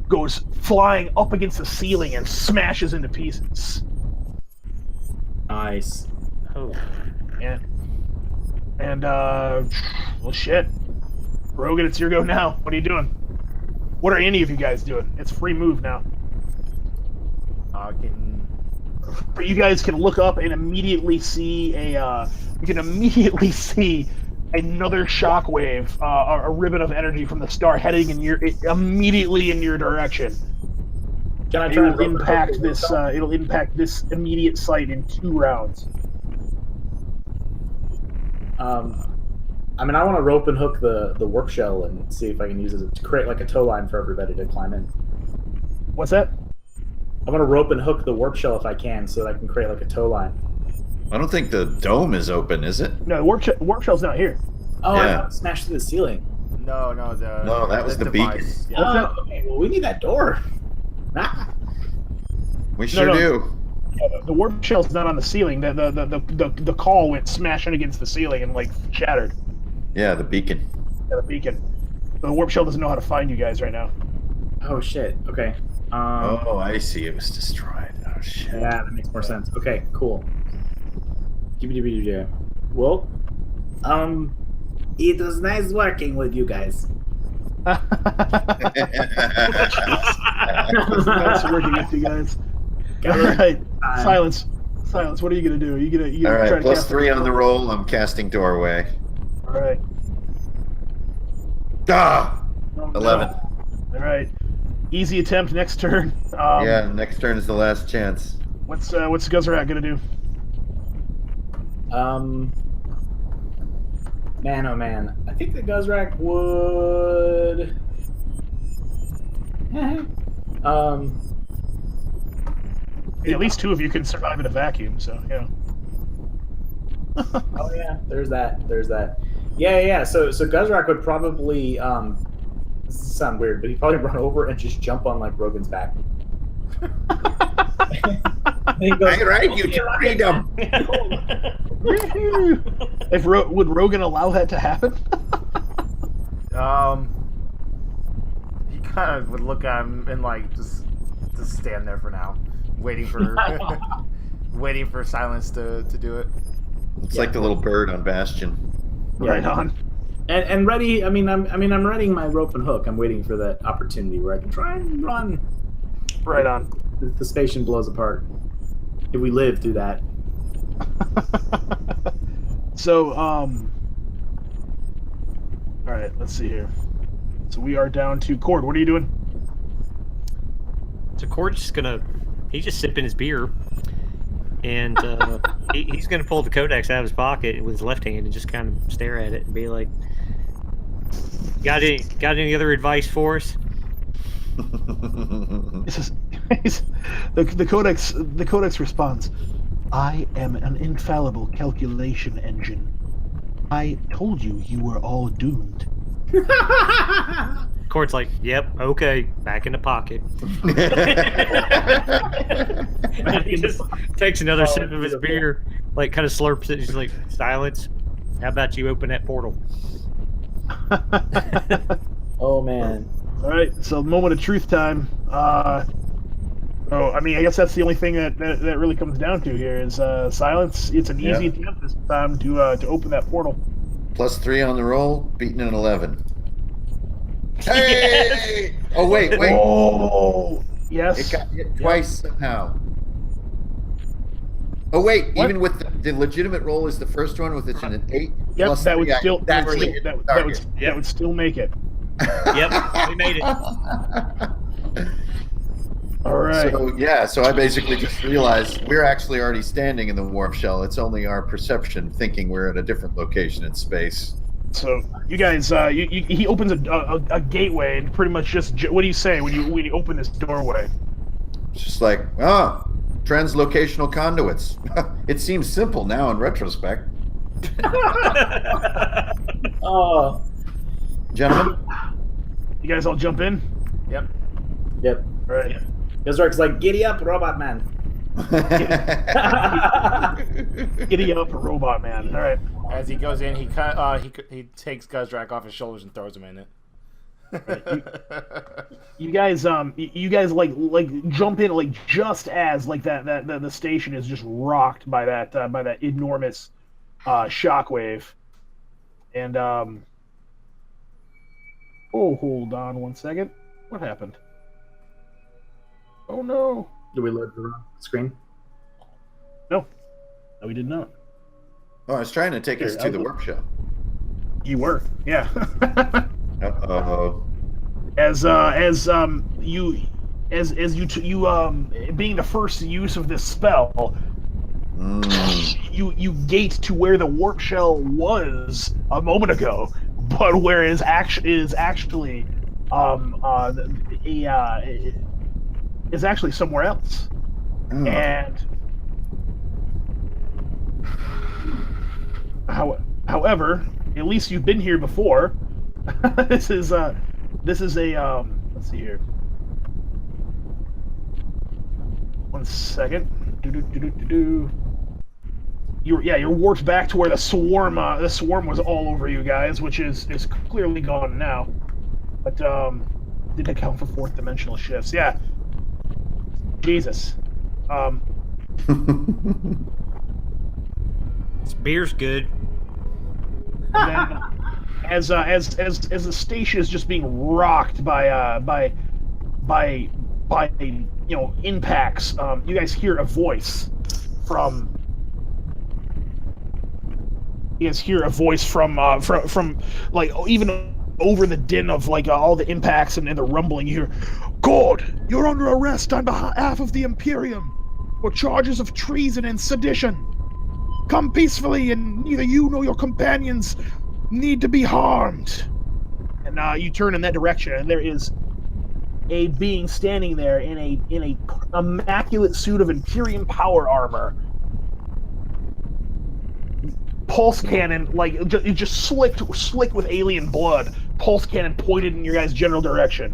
goes flying up against the ceiling and smashes into pieces. Nice. Oh. Yeah. And well, shit. Rogan, it's your go now. What are you doing? What are any of you guys doing? It's free move now. Getting... You guys can look up and immediately see another shockwave, a ribbon of energy from the star heading immediately in your direction. Can I try and It'll impact this. It'll impact this immediate site in 2 rounds. I mean, I want to rope and hook the warp shell and see if I can use it to create like a tow line for everybody to climb in. What's that? I want to rope and hook the warp shell if I can, so that I can create like a tow line. I don't think the dome is open, is it? No, warp shell's not here. Oh, I Yeah. thought it smashed through the ceiling. No, that was the device. beacon. Yeah. Oh, okay. Well, we need that door. Ah. We sure no. do. The warp shell's not on the ceiling. The call went smashing against the ceiling and like shattered. Yeah, the beacon. Yeah, the beacon. The warp shell doesn't know how to find you guys right now. Oh shit. Okay. Oh, I see. It was destroyed. Oh shit. Yeah, that makes more sense. Okay, cool. Well, it was nice working with you guys. Nice working with you guys. All right, silence. What are you gonna do? Are you gonna All try right, to plus cast 3 on the roll. I'm casting doorway. All right. Ah! Oh, no. 11. All right. Easy attempt. Next turn. Yeah, next turn is the last chance. What's Guzarat gonna do? Man, oh man. I think the Guzrak would... At least 2 of you can survive in a vacuum, so yeah. Oh yeah, there's that. Yeah. So Guzrak would probably this sounds weird, but he'd probably run over and just jump on like Rogan's back. He goes, Right, you freedom. Would Rogan allow that to happen? He kind of would look at him and like just stand there for now, waiting for Silence to do it. It's like the little bird on Bastion. Right on. And ready. I'm readying my rope and hook. I'm waiting for that opportunity where I can try and run. Right on. If the station blows apart, if we live through that. So, all right, let's see here. So we are down to Cord. What are you doing? So Cord's just he's just sipping his beer, and he's gonna pull the Codex out of his pocket with his left hand and just kind of stare at it and be like, "Got any other advice for us?" This is the Codex. The Codex responds, "I am an infallible calculation engine. I told you were all doomed." Cord's like, "Yep, okay, back in the pocket." And he just takes another Oh, sip of his beautiful. beer, like kind of slurps it. He's like, "Silence. How about you open that portal?" Oh man. All right, so moment of truth time. I mean, I guess that's the only thing that really comes down to here is silence. It's an easy Yeah. attempt this time to open that portal. +3 on the roll, beating an 11. Hey! Oh wait. Oh, yes. It got hit twice somehow. Oh wait, What? even with the legitimate roll is the first one with it's an 8. Yep, plus that would 3, still that actually hit the target. that would still make it. Yep, we made it. All right. So I basically just realized we're actually already standing in the warp shell. It's only our perception thinking we're at a different location in space. So you guys, he opens a gateway and pretty much just what do you say when you open this doorway? It's just like, translocational conduits. It seems simple now in retrospect. Oh. Gentlemen? You guys all jump in. Yep. Yep. All right. Gazrak's like, giddy up, robot man. Giddy up, robot man. All right. As he goes in, he takes Guzrak off his shoulders and throws him in it. You guys like jump in like just as like that the station is just rocked by that enormous shockwave, and oh, hold on one second. What happened? Oh no. Do we load the wrong screen? No, we did not. Oh, I was trying to take us to the warp shell. You were, yeah. Uh-oh. As you being the first use of this spell, you gate to where the warp shell was a moment ago, but where is actually is actually somewhere else. Oh. And however, at least you've been here before. This is a let's see here. One second. You're warped back to where the swarm was all over you guys, which is clearly gone now. But did account for fourth dimensional shifts. Yeah. Jesus. This beer's good. Then, as the station is just being rocked by impacts, you guys hear a voice from. You guys hear a voice from like even over the din of like all the impacts and the rumbling. You hear, "God, you're under arrest on behalf of the Imperium for charges of treason and sedition. Come peacefully, and neither you nor your companions need to be harmed." And you turn in that direction, and there is a being standing there in a immaculate suit of Imperium power armor, pulse cannon like it just slick with alien blood, pulse cannon pointed in your guys' general direction.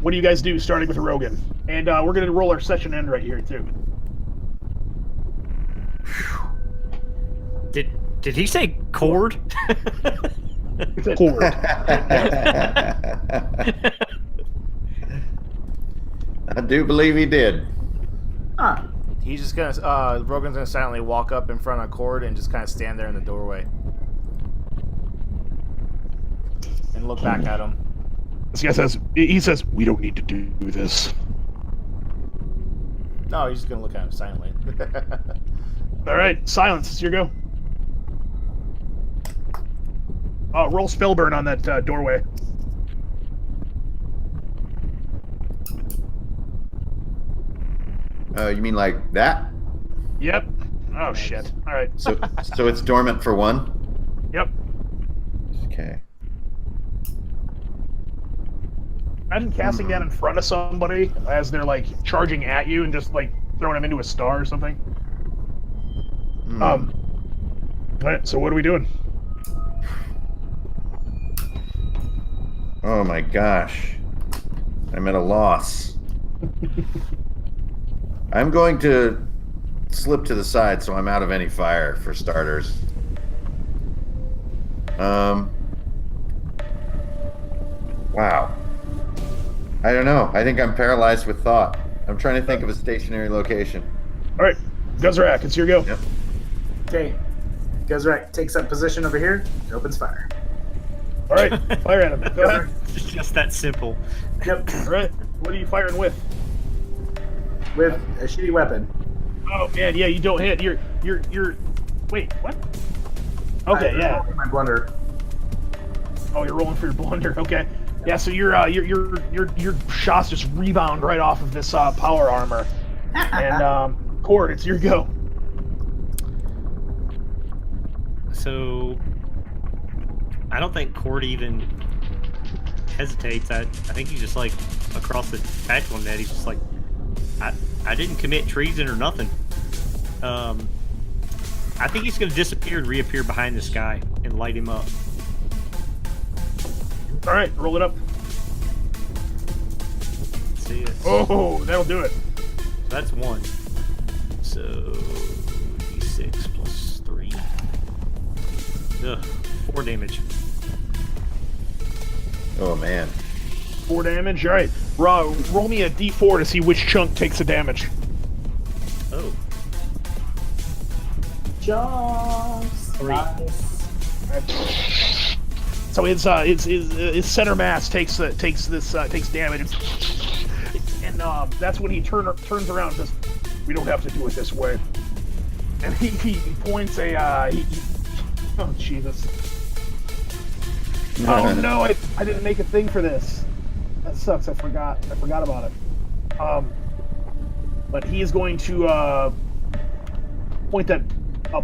What do you guys do, starting with Rogan? And we're gonna roll our session end right here too. Did he say cord? Forward. I do believe he did. Huh. He's just gonna Rogan's gonna silently walk up in front of Cord and just kind of stand there in the doorway and look back at him. This guy says, "We don't need to do this." No, he's just gonna look at him silently. All right, silence. It's your go. Roll spellburn on that doorway. You mean like that? Yep. Oh shit. All right. So it's dormant for 1? Yep. Okay. Imagine casting that in front of somebody as they're like charging at you and just like throwing them into a star or something. All right. So what are we doing? Oh my gosh. I'm at a loss. I'm going to slip to the side so I'm out of any fire for starters. Wow. I don't know. I think I'm paralyzed with thought. I'm trying to think of a stationary location. All right, Guzrak, it's your go. Yep. Okay. Guzrak takes up position over here and opens fire. All right, fire at him. Go ahead. It's just that simple. Yep. All right, what are you firing with? With a shitty weapon. Oh man, yeah, you don't hit. You're. Wait, what? Okay, yeah. My blunder. Oh, you're rolling for your blunder. Okay. Yeah, so your shots just rebound right off of this power armor. And Cord, it's your go. So I don't think Cord even hesitates. I think he's just like across the patch on that. He's just like, I didn't commit treason or nothing. I think he's gonna disappear and reappear behind this guy and light him up. All right, roll it up. Let's see it. Oh, that'll do it. That's 1. So d6 plus 3. Ugh, 4 damage. Oh, man. 4 damage. All right, roll me a d4 to see which chunk takes the damage. Oh, Jumps. 3. So his center mass takes damage, and that's when he turns around and says, "We don't have to do it this way." And he points oh Jesus! Oh no! I didn't make a thing for this. That sucks. I forgot about it. But he is going to point that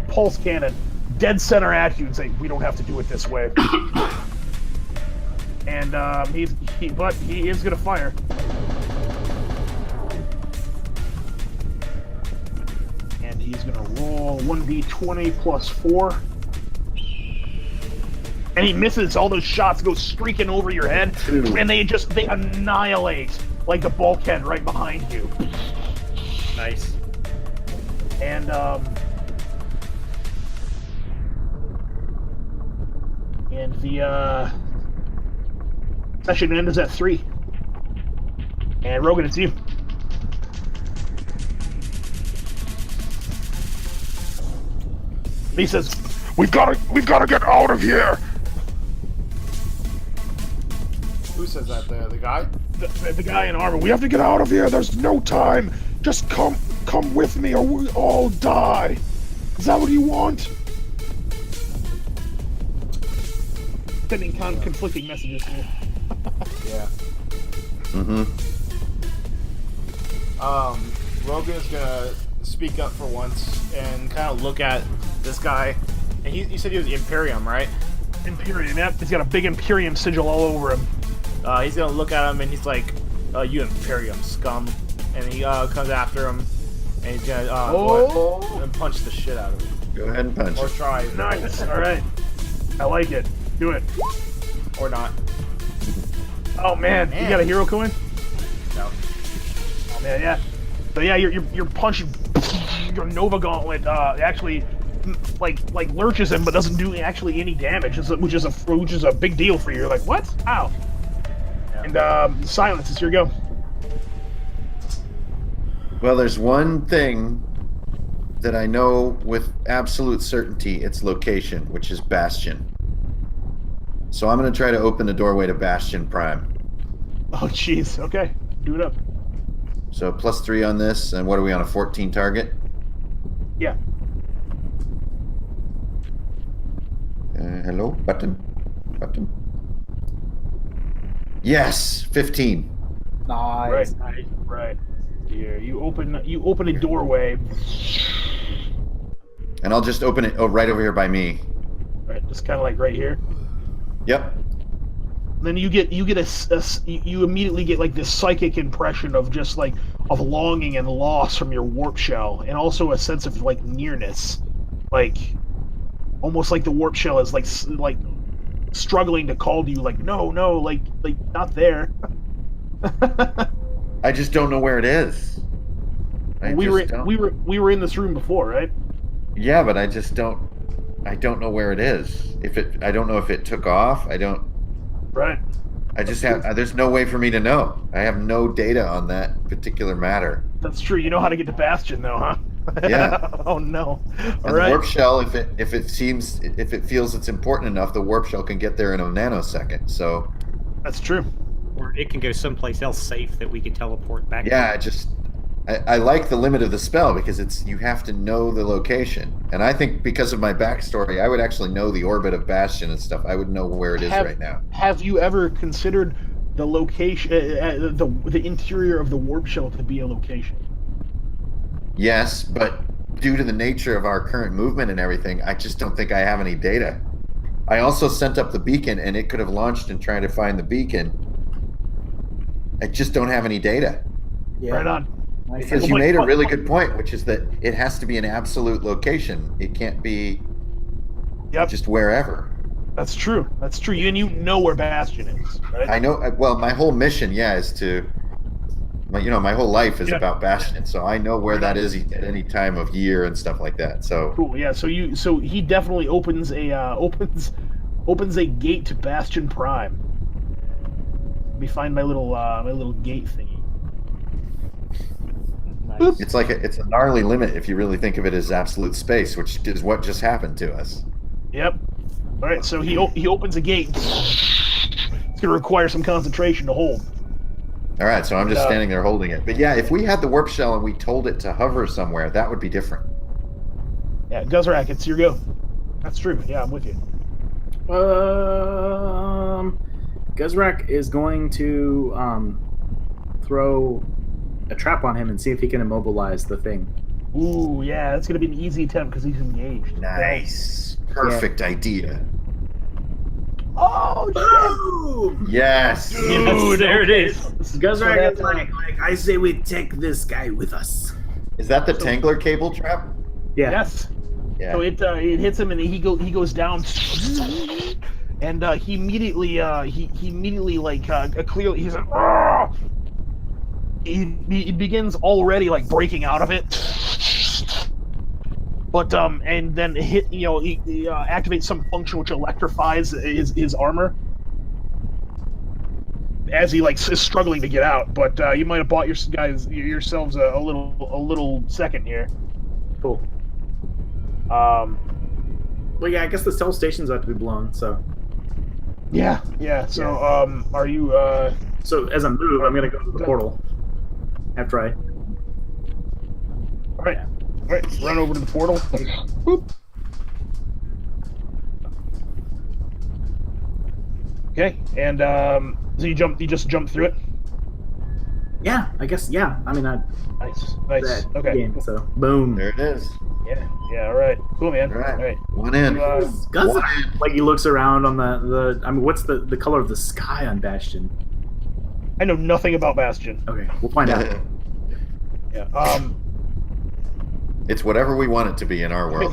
pulse cannon dead center at you and say, "We don't have to do it this way." And he is gonna fire. And he's gonna roll 1d20 plus 4. And he misses. All those shots go streaking over your head, and they annihilate like the bulkhead right behind you. Nice. And the session ends at 3. And Rogan, it's you. He says, "We've got to get out of here." Who says that? The guy? The guy in armor. "We have to get out of here. There's no time. Just come with me, or we all die. Is that what you want?" Sending conflicting messages here. Yeah. Mm-hmm. Rogan's gonna speak up for once and kind of look at this guy. And he said he was the Imperium, right? Imperium, yep. He's got a big Imperium sigil all over him. He's gonna look at him and he's like, "You Imperium scum," and he comes after him and he's gonna go ahead and punch the shit out of him. Go ahead and punch. Or try. Nice. All right. I like it. Do it. Or not. Oh man, you got a hero coin? No. Oh man, yeah. So yeah, you're punching your Nova Gauntlet. Actually, like lurches him, but doesn't do actually any damage, which is a big deal for you. You're like, what? Ow. Yeah. And silence. It's your go. Well, there's one thing that I know with absolute certainty, its location, which is Bastion. So I'm going to try to open the doorway to Bastion Prime. Oh jeez. Okay, do it up. So +3 on this, and what are we on, a 14 target? Yeah. Hello? Button? Yes! 15. Nice. Right. Here, you open a doorway. And I'll just open it right over here by me. Right, just kind of like right here. Yep. Then you immediately get like this psychic impression of just like of longing and loss from your warp shell, and also a sense of like nearness, like almost like the warp shell is like struggling to call to you, like no, like not there. I just don't know where it is. We were in this room before, right? Yeah, but I just don't. I don't know where it is. I don't know if it took off. Right. I just have. There's no way for me to know. I have no data on that particular matter. That's true. You know how to get to Bastion, though, huh? Yeah. Oh no. All And the right. warp shell, if it feels it's important enough, the warp shell can get there in a nanosecond. So That's true. Or it can go someplace else safe that we can teleport back yeah, to. I like the limit of the spell because you have to know the location. And I think because of my backstory, I would actually know the orbit of Bastion and stuff. I would know where it is right now. Have you ever considered the location, the interior of the warp shell to be a location? Yes, but due to the nature of our current movement and everything, I just don't think I have any data. I also sent up the beacon, and it could have launched and tried to find the beacon. I just don't have any data. Yeah. Right on. Because you made a really good point, which is that it has to be an absolute location. It can't be just wherever. That's true. That's true. You know where Bastion is, right? I know. Well, my whole mission, is to. My whole life is about Bastion, so I know where that is at any time of year and stuff like that. So cool. Yeah. So he definitely opens a gate to Bastion Prime. Let me find my little gate thingy. Nice. it's a gnarly limit if you really think of it as absolute space, which is what just happened to us. Yep. All right. So he opens a gate. It's gonna require some concentration to hold. All right, so I'm just standing there holding it. But yeah, if we had the warp shell and we told it to hover somewhere, that would be different. Yeah, Guzrak, it's your go. That's true. Yeah, I'm with you. Guzrak is going to throw a trap on him and see if he can immobilize the thing. Ooh, yeah, that's gonna be an easy attempt because he's engaged. Nice. Perfect idea. Oh, Boom! Yes. Dude, there it is. Guzrak is like, I say we take this guy with us. Is that the Tangler cable trap? Yeah. Yes. Yeah. So it hits him and he goes down, and he immediately clearly he's like, "Argh!" He begins already like breaking out of it. But and then he activates some function which electrifies his armor as he is struggling to get out. But you might have bought yourselves a little second here. Cool. Well, yeah, I guess the cell stations have to be blown. So. Yeah. So are you? So as a move, I'm gonna go to the portal. After I. All right. All right, run over to the portal. Boop. Okay, and so you just jump through it. Yeah, I guess. Yeah, I mean, Nice. Okay. Game, so boom. There it is. Yeah. All right. Cool, man. All right. All right. One in. Like he looks around on the. I mean, what's the color of the sky on Bastion? I know nothing about Bastion. Okay, we'll find out. Yeah. It's whatever we want it to be in our world.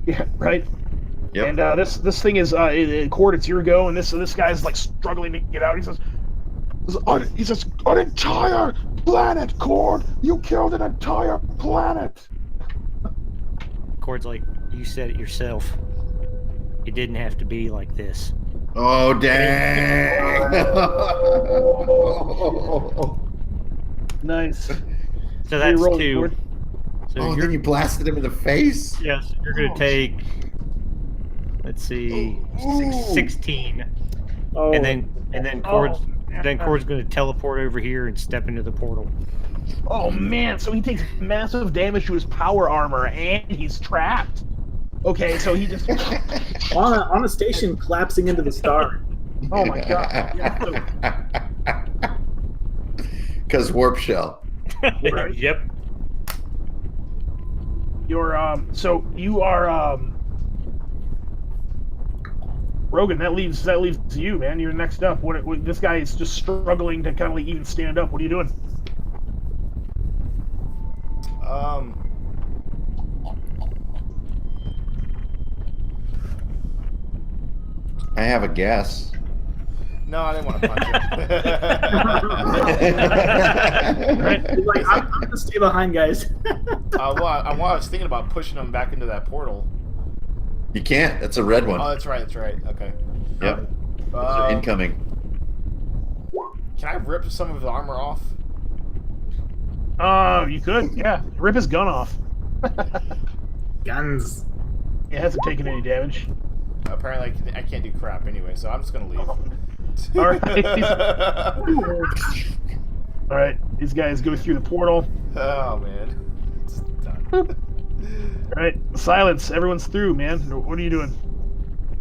Yeah. Right. Yep. And this thing is Cord. It's your go, and this guy's like struggling to get out. He says, "An entire planet, Cord. You killed an entire planet." Cord's like, you said it yourself. It didn't have to be like this. Oh dang! Nice. So that's Reroll, 2. Cord. So Oh, then you blasted him in the face. yes, you're gonna take. Let's see, 16, Oh, and then Cord's gonna teleport over here and step into the portal. Oh man, so he takes massive damage to his power armor and he's trapped. Okay, so he just on a station collapsing into the star. oh my god. Yeah, Because warp shell. Right. Yep. You're so you are Rogan, that leaves you, man. You're next up. What this guy is just struggling to kind of even stand up. What are you doing? I have a guess. No, I didn't want to punch him. Right? He's like, I'm gonna stay behind, guys. I was thinking about pushing him back into that portal. You can't. That's a red one. Oh, that's right. That's right. Okay. Yep. Those are incoming. Can I rip some of his armor off? You could, yeah. Rip his gun off. Guns. It hasn't taken any damage. Apparently, I can't do crap anyway, so I'm just gonna leave. All right, these guys go through the portal. Oh man. It's done. All right, silence. Everyone's through, man. What are you doing?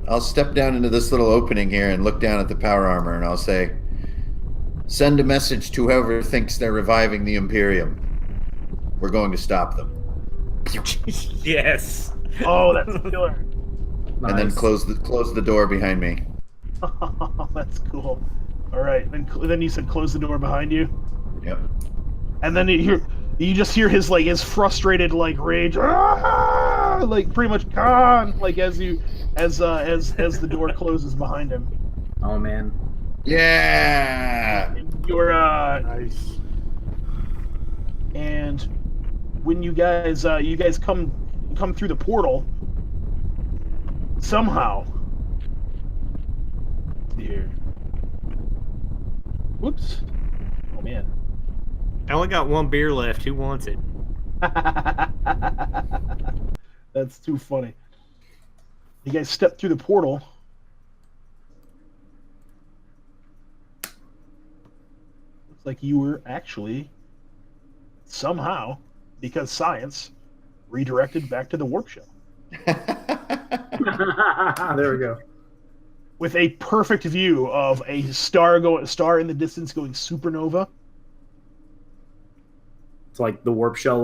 I'll step down into this little opening here and look down at the power armor, and I'll say, "Send a message to whoever thinks they're reviving the Imperium. We're going to stop them." Yes. Oh, that's killer. Nice. And then close the door behind me. That's cool. All right, then you said close the door behind you, Yep. and then you just hear his frustrated rage, "Ah!" like pretty much gone, like as the door closes behind him. Oh man. Yeah. You're Nice. and when you guys come through the portal, somehow here. Whoops. Oh man. I only got one beer left. Who wants it? That's too funny. You guys step through the portal. Looks like you were actually somehow, because science, redirected back to the warp shell There we go. with a perfect view of a star in the distance going supernova. It's like the warp shell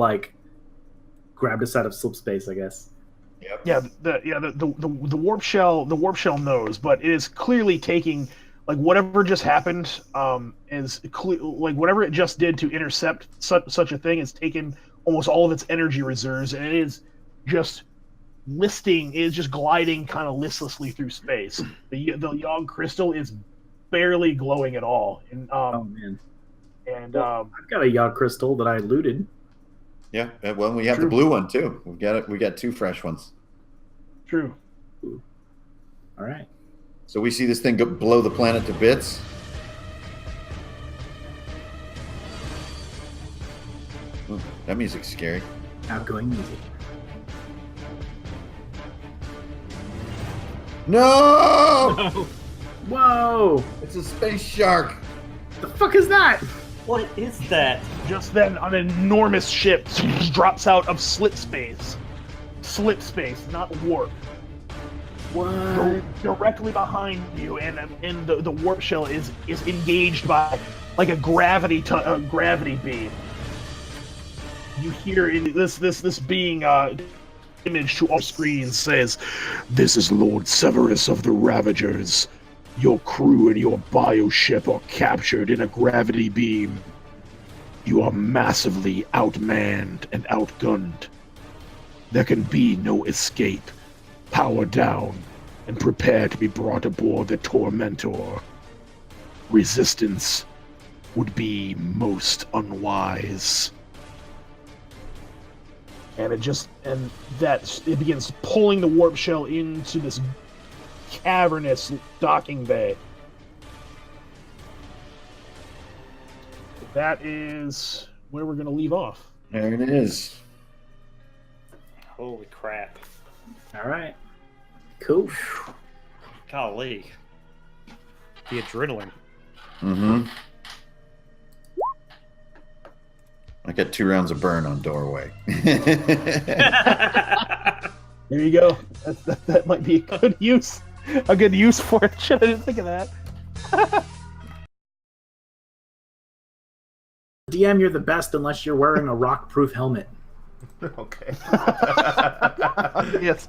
grabbed us out of slip space, I guess. Yep. Yeah, the warp shell knows, but it is clearly taking whatever just happened. Is whatever it just did to intercept such a thing has taken almost all of its energy reserves, and it is just gliding kind of listlessly through space. The Yogg crystal is barely glowing at all, and Oh man. and I've got a Yogg crystal that I looted. Yeah. Well, we have True. the blue one too. We got two fresh ones. true. All right. So we see this thing blow the planet to bits. Ooh, that music's scary. Outgoing music. No! Whoa! It's a space shark. The fuck is that? What is that? Just then, an enormous ship drops out of slip space. Slip space, not warp. What? Directly behind you, and the warp shell is engaged by a gravity beam. You hear this being image to our screen says, "This is Lord Severus of the Ravagers. Your crew and your bioship are captured in a gravity beam. You are massively outmanned and outgunned. There can be no escape. Power down and prepare to be brought aboard the Tormentor. Resistance would be most unwise." And it begins pulling the warp shell into this cavernous docking bay. That is where we're going to leave off. There it is. Holy crap. All right. Cool. Golly. The adrenaline. Mm-hmm. I got 2 rounds of burn on doorway. There you go. That might be a good use for it. Shit, I didn't think of that. DM, you're the best unless you're wearing a rock-proof helmet. Okay. Yes.